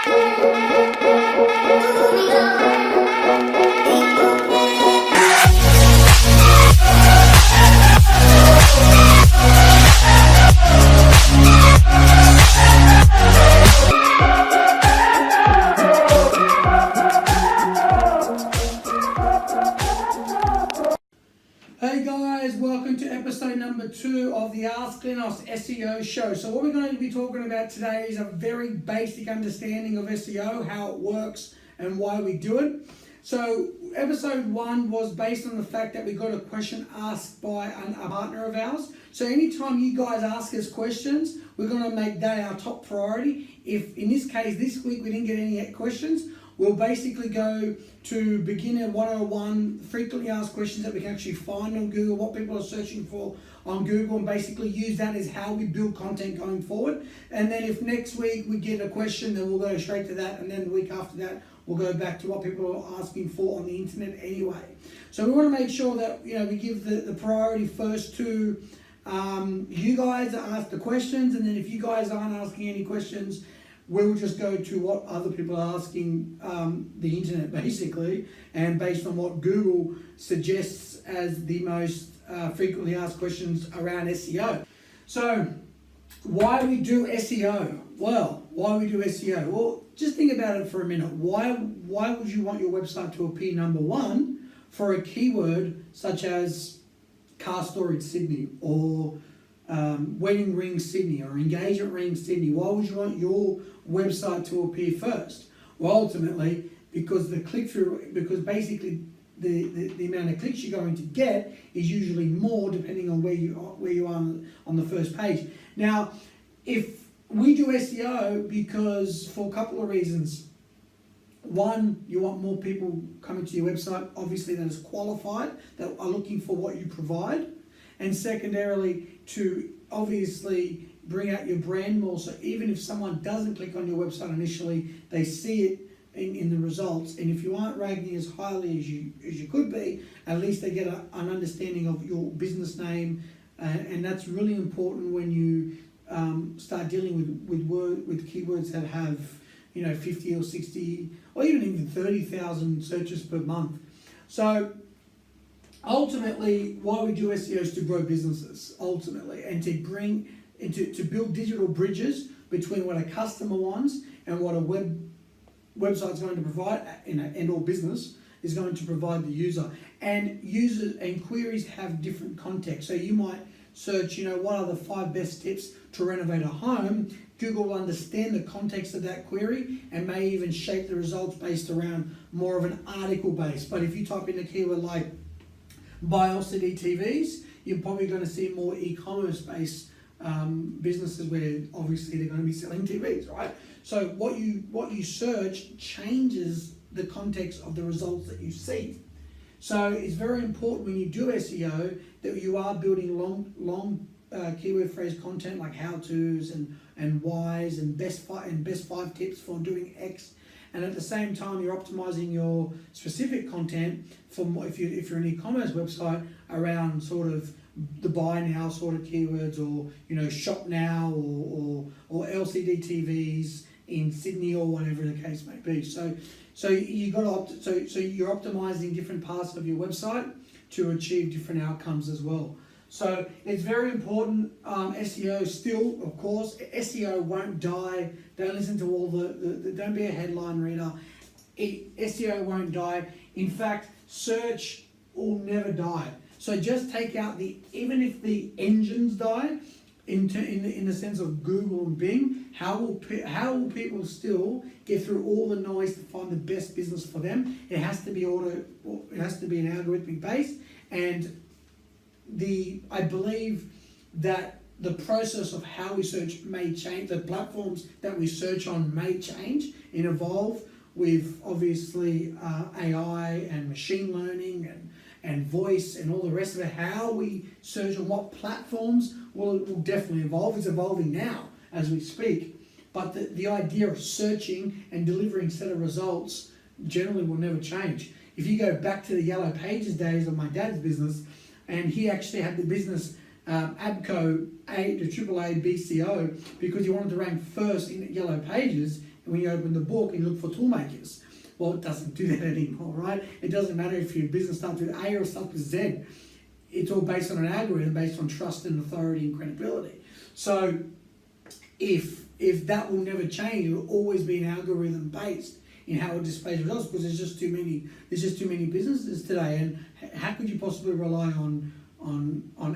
Hey guys, welcome to episode number 2 of the Ask Glenos SEO show. So what we're going to be talking about today is a very basic understanding of SEO, how it works and why we do it. So episode 1 was based on the fact that we got a question asked by a partner of ours. So anytime you guys ask us questions, we're going to make that our top priority. If in this case, this week we didn't get any questions, we'll basically go to beginner 101, frequently asked questions that we can actually find on Google, what people are searching for on Google, and basically use that as how we build content going forward. And then if next week we get a question, then we'll go straight to that. And then the week after that, we'll go back to what people are asking for on the internet anyway. So we want to make sure that we give the priority first to you guys that ask the questions. And then if you guys aren't asking any questions, we'll just go to what other people are asking the internet basically, and based on what Google suggests as the most frequently asked questions around SEO. So why we do SEO? Well, why we do SEO? Well, just think about it for a minute. Why would you want your website to appear number 1 for a keyword such as car storage Sydney, or wedding ring Sydney, or engagement ring Sydney? Why would you want your website to appear first? Well, ultimately, because the click-through, because basically the amount of clicks you're going to get is usually more depending on where you are on the first page. Now, if we do SEO because for a couple of reasons. One, you want more people coming to your website, obviously that is qualified, that are looking for what you provide. And secondarily, to obviously bring out your brand more, so even if someone doesn't click on your website initially, they see it in the results. And if you aren't ranking as highly as you could be, at least they get an understanding of your business name. And that's really important when you start dealing with keywords that have 50 or 60 or even 30,000 searches per month. So ultimately, why we do SEO is to grow businesses, ultimately, and to bring and to build digital bridges between what a customer wants and what a website's going to provide, and or business is going to provide the user. And users and queries have different context. So you might search, what are the 5 best tips to renovate a home? Google will understand the context of that query and may even shape the results based around more of an article base. But if you type in a keyword like buy LCD TVs, you're probably going to see more e-commerce based businesses where obviously they're going to be selling TVs, right? So what you search changes the context of the results that you see. So it's very important when you do SEO that you are building long keyword phrase content like how-tos and whys and best 5 tips for doing X. And at the same time, you're optimizing your specific content for if you're an e-commerce website around sort of the buy now sort of keywords, or shop now, or LCD TVs in Sydney, or whatever the case may be. So you got to so you're optimizing different parts of your website to achieve different outcomes as well. So it's very important. SEO still, of course, SEO won't die. Don't listen to all the don't be a headline reader. SEO won't die. In fact, search will never die. So just take out even if the engines die, in the sense of Google and Bing, how will people still get through all the noise to find the best business for them? It has to be an algorithmic base, and I believe that the process of how we search may change. The platforms that we search on may change and evolve with obviously AI and machine learning and voice and all the rest of it. How we search on what platforms will definitely evolve. It's evolving now as we speak. But the idea of searching and delivering a set of results generally will never change. If you go back to the Yellow Pages days of my dad's business, and he actually had the business ABCO A to AAA BCO because he wanted to rank first in Yellow Pages. when you open the book and you look for tool makers. Well, it doesn't do that anymore, right? It doesn't matter if your business starts with A or starts with Z. It's all based on an algorithm, based on trust and authority and credibility. So if that will never change, it will always be an algorithm based in how it displays results, because there's just too many businesses today, and how could you possibly rely on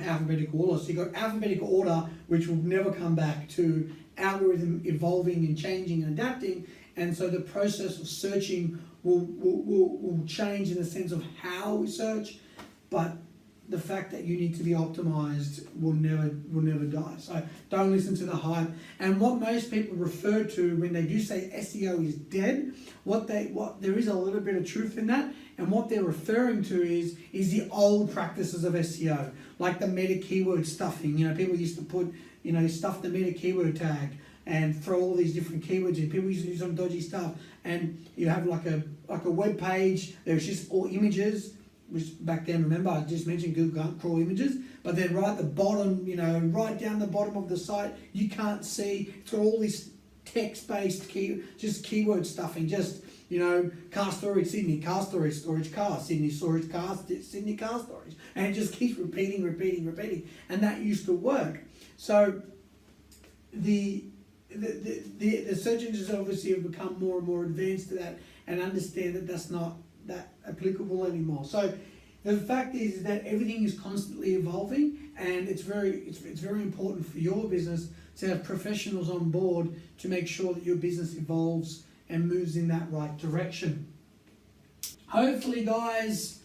alphabetical order? So you've got alphabetical order, which will never come back, to algorithm evolving and changing and adapting, and so the process of searching will change in the sense of how we search, but the fact that you need to be optimized will never die. So don't listen to the hype. And what most people refer to when they do say SEO is dead, there is a little bit of truth in that. And what they're referring to is the old practices of SEO, like the meta keyword stuffing. People used to put, stuff the meta keyword tag and throw all these different keywords in. People used to do some dodgy stuff, and you have like a web page. There's just all images. Which back then, remember, I just mentioned Google can't crawl images, but then right at the bottom, right down the bottom of the site, you can't see. It's got all this text-based keyword stuffing, just, car storage, Sydney, car storage, car, Sydney storage, car, Sydney car storage. And it just keeps repeating. And that used to work. So the search engines obviously have become more and more advanced to that, and understand that that's not that applicable anymore. So the fact is that everything is constantly evolving, and it's very important for your business to have professionals on board to make sure that your business evolves and moves in that right direction. Hopefully, guys,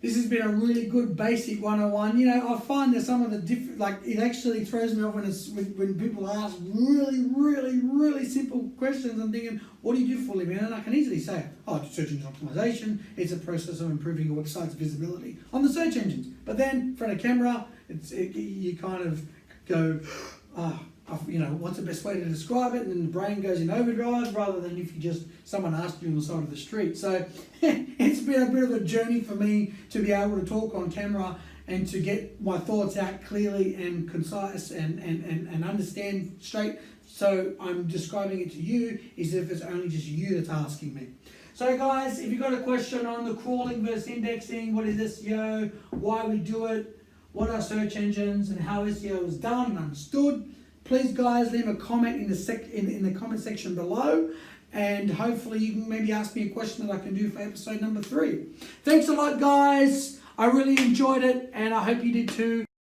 this has been a really good basic 101. I find that some of the different, it actually throws me off when people ask really simple questions. I'm thinking, what do you do for a living? And I can easily say, it's search engine optimization. It's a process of improving your website's visibility on the search engines. But then, in front of camera, you kind of go, what's the best way to describe it? And then the brain goes in overdrive, rather than if someone asked you on the side of the street. So it's been a bit of a journey for me to be able to talk on camera and to get my thoughts out clearly and concise and understand straight. So I'm describing it to you as if it's only just you that's asking me. So guys, if you've got a question on the crawling versus indexing, what is SEO, why we do it, what are search engines, and how SEO is done and understood, please, guys, leave a comment in the comment section below, and hopefully you can maybe ask me a question that I can do for episode number 3. Thanks a lot, guys. I really enjoyed it, and I hope you did too.